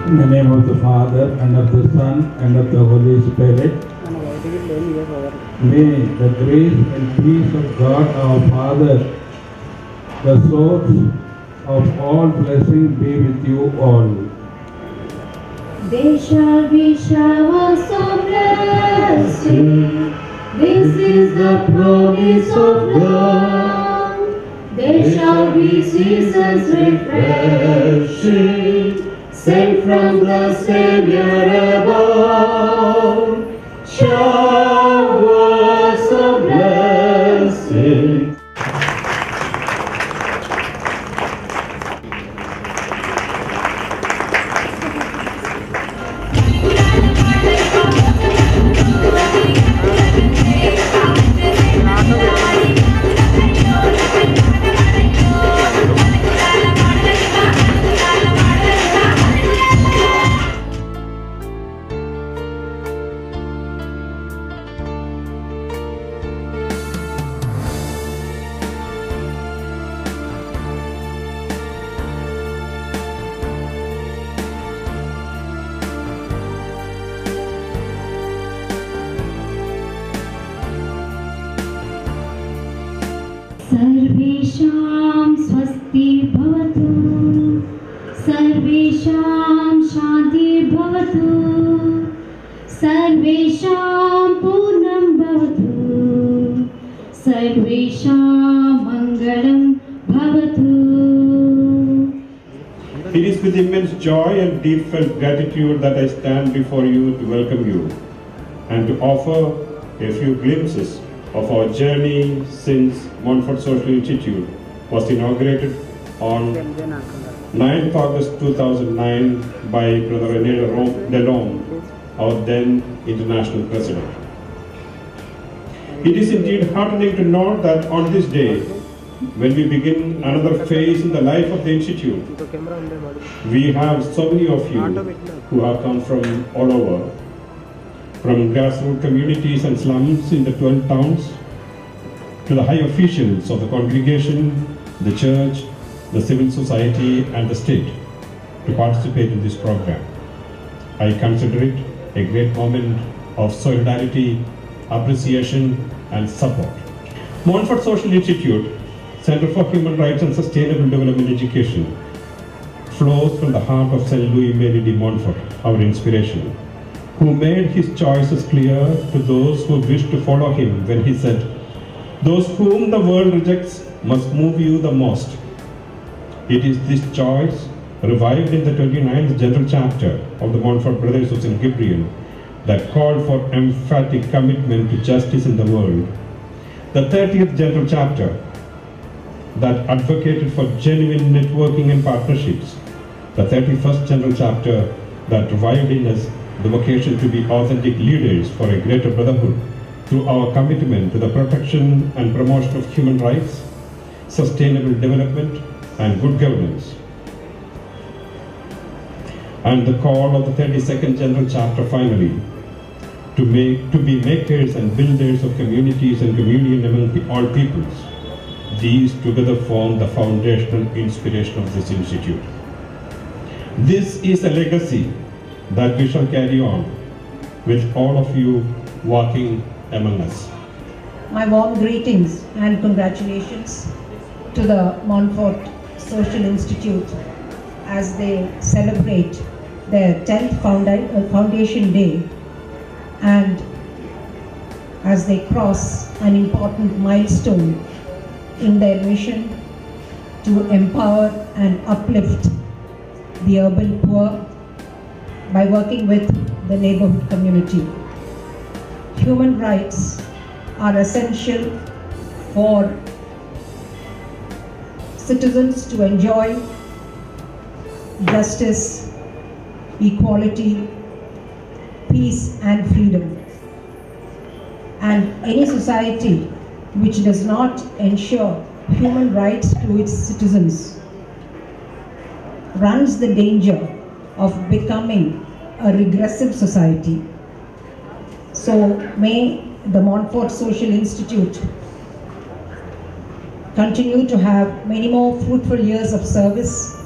In the name of the Father, and of the Son, and of the Holy Spirit. May the grace and peace of God our Father, the source of all blessing, be with you all. They shall be showers of blessing. This is the promise of God. There shall be seasons refreshing, sent from the Savior above. Showers of blessing. सर्वेषां स्वस्ति भवतु, सर्वेषां शान्ति भवतु, सर्वेषां पूर्णं भवतु, सर्वेषां मङ्गलं भवतु. It is with immense joy and deep-felt gratitude that I stand before you to welcome you and to offer a few glimpses of our journey since Montfort Social Institute was inaugurated on 9th August 2009 by Brother René Delhomme, our then international president. It is indeed heartening to note that on this day, when we begin another phase in the life of the Institute, we have so many of you who have come from all over, from grassroots communities and slums in the 12 towns, to the high officials of the congregation, the church, the civil society and the state, to participate in this program. I consider it a great moment of solidarity, appreciation and support. Montfort Social Institute, Center for Human Rights and Sustainable Development Education, flows from the heart of St. Louis-Marie de Montfort, our inspiration, who made his choices clear to those who wished to follow him when he said, "Those whom the world rejects must move you the most." It is this choice, revived in the 29th General Chapter of the Montfort Brothers of St. Gabriel, that called for emphatic commitment to justice in the world, the 30th General Chapter that advocated for genuine networking and partnerships, the 31st General Chapter that revived in us the vocation to be authentic leaders for a greater brotherhood through our commitment to the protection and promotion of human rights, sustainable development and good governance. And the call of the 32nd General Chapter finally, to be makers and builders of communities and communion among all peoples. These together form the foundational inspiration of this institute. This is a legacy that we shall carry on with all of you walking among us. My warm greetings and congratulations to the Montfort Social Institute as they celebrate their 10th Foundation Day and as they cross an important milestone in their mission to empower and uplift the urban poor by working with the neighborhood community. Human rights are essential for citizens to enjoy justice, equality, peace and freedom. And any society which does not ensure human rights to its citizens runs the danger of becoming a regressive society. So may the Montfort Social Institute continue to have many more fruitful years of service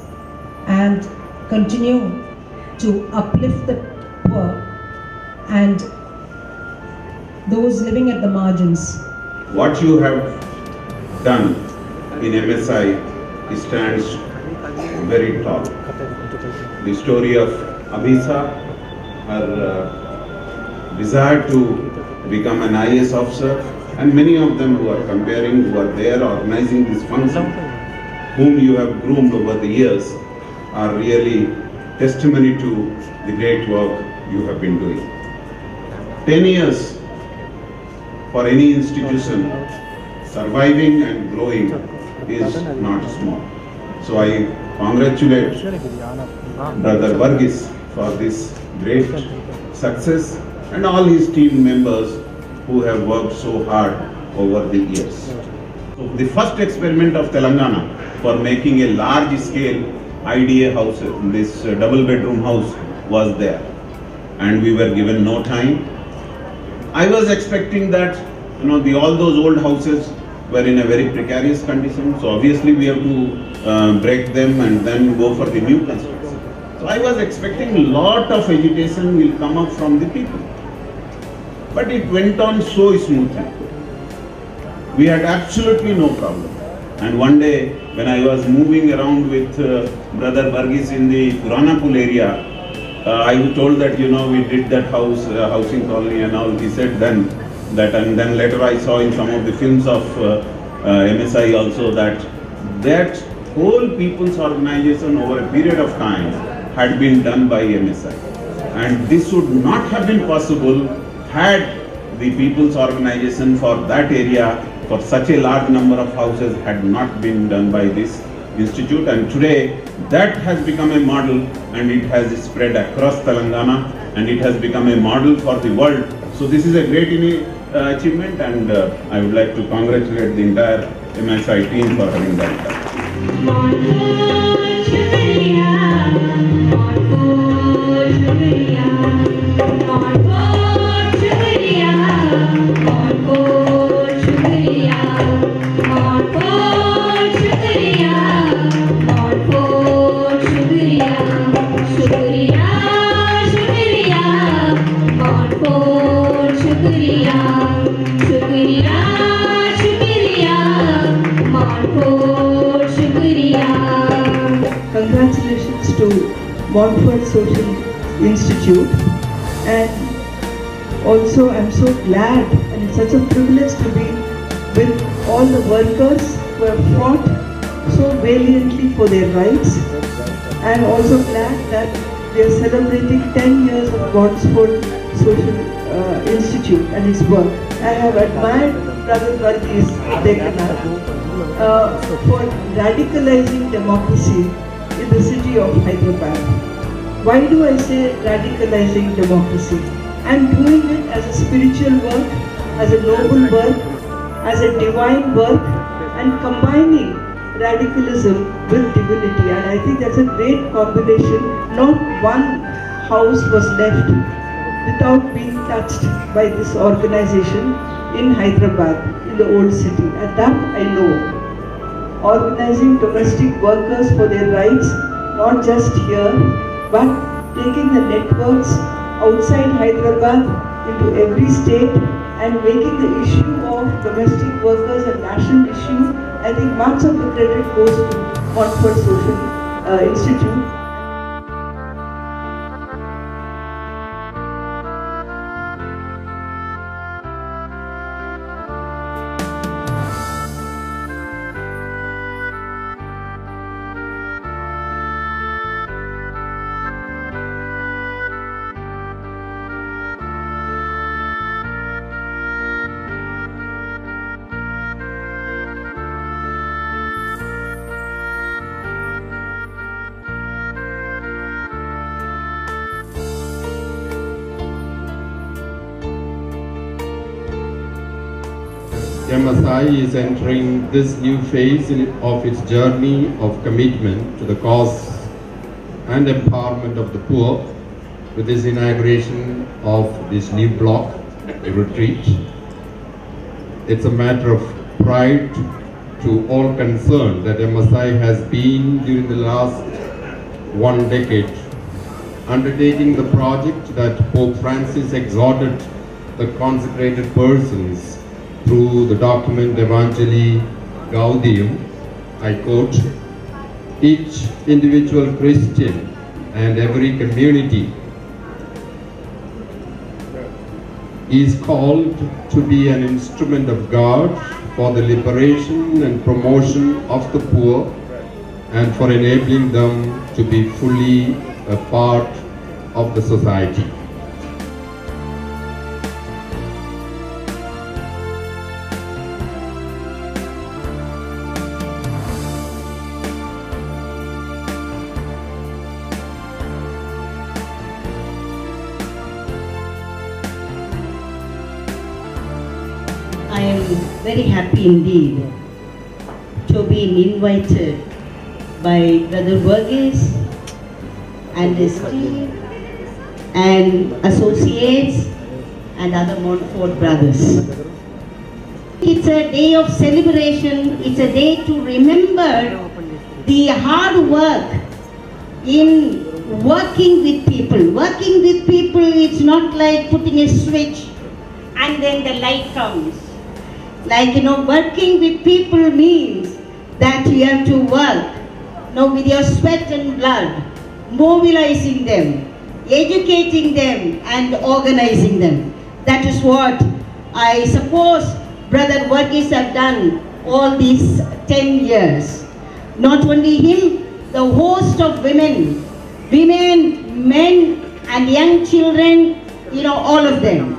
and continue to uplift the poor and those living at the margins. What you have done in MSI stands very tall. The story of Abisa, her desire to become an IAS officer, and many of them who are comparing, who are there organizing this function, whom you have groomed over the years, are really testimony to the great work you have been doing. 10 years for any institution surviving and growing is not small. So I congratulate Brother Varghese for this great success and all his team members who have worked so hard over the years. So the first experiment of Telangana for making a large scale IDA house, this double bedroom house was there, and we were given no time. I was expecting that all those old houses were in a very precarious condition, so obviously we have to break them and then go for the new construction. So I was expecting a lot of agitation will come up from the people. But it went on so smoothly. We had absolutely no problem. And one day, when I was moving around with Brother Varghese in the Puranapul area, I told that, we did that house, housing colony and all. He said then that, and then later I saw in some of the films of MSI also that whole people's organization over a period of time had been done by MSI. And this would not have been possible had the people's organization for that area, for such a large number of houses, had not been done by this institute. And today that has become a model, and it has spread across Telangana, and it has become a model for the world. So this is a great achievement, and I would like to congratulate the entire MSI team for having done that. Congratulations to Montfort Social Institute, and also I'm so glad and it's such a privilege to be with all the workers who have fought so valiantly for their rights. I'm also glad that we are celebrating 10 years of Montfort Social Institute and its work. I have admired Brother Varghese for radicalizing democracy in the city of Hyderabad. Why do I say radicalizing democracy? I'm doing it as a spiritual work, as a noble work, as a divine work, and combining radicalism with divinity. And I think that's a great combination. Not one house was left without being touched by this organization in Hyderabad, in the old city. And that I know. Organizing domestic workers for their rights, not just here, but taking the networks outside Hyderabad into every state and making the issue of domestic workers a national issue. I think much of the credit goes to Montfort Social Institute. MSI is entering this new phase of its journey of commitment to the cause and empowerment of the poor with this inauguration of this new block, a retreat. It's a matter of pride to all concerned that MSI has been during the last 1 decade undertaking the project that Pope Francis exhorted the consecrated persons through the document Evangelii Gaudium, I quote, "Each individual Christian and every community is called to be an instrument of God for the liberation and promotion of the poor and for enabling them to be fully a part of the society." I am very happy indeed to be invited by Brother Burgess and his team and associates and other Montfort brothers. It's a day of celebration, it's a day to remember the hard work in working with people. Working with people, it's not like putting a switch and then the light comes. Like, working with people means that you have to work, with your sweat and blood, mobilizing them, educating them and organizing them. That is what I suppose Brother Verghese have done all these 10 years. Not only him, the host of women, men and young children, all of them.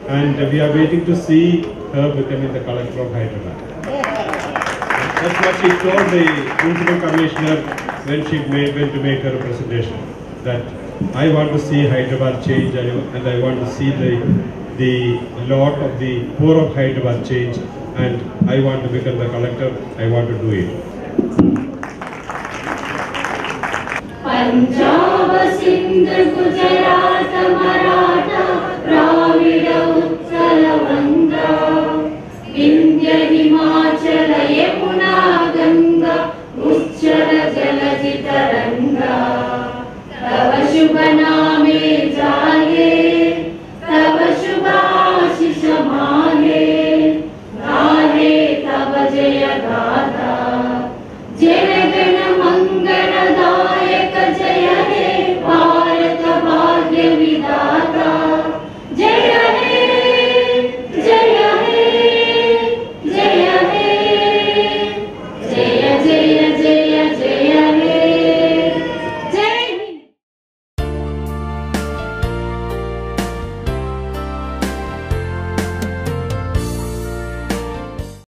And we are waiting to see her becoming the collector of Hyderabad. That's what she told the principal commissioner when she went to make her presentation. That I want to see Hyderabad change and I want to see the lot of the poor of Hyderabad change, and I want to become the collector. I want to do it. Punjab, Sindh, Gujarat, Maratha, Dravida, Uttara, Vanga, Vindhya, Himachala, Yamuna, Ganga, Uchchara, Jalajita, Ranga, Tava Shubha Name Jage.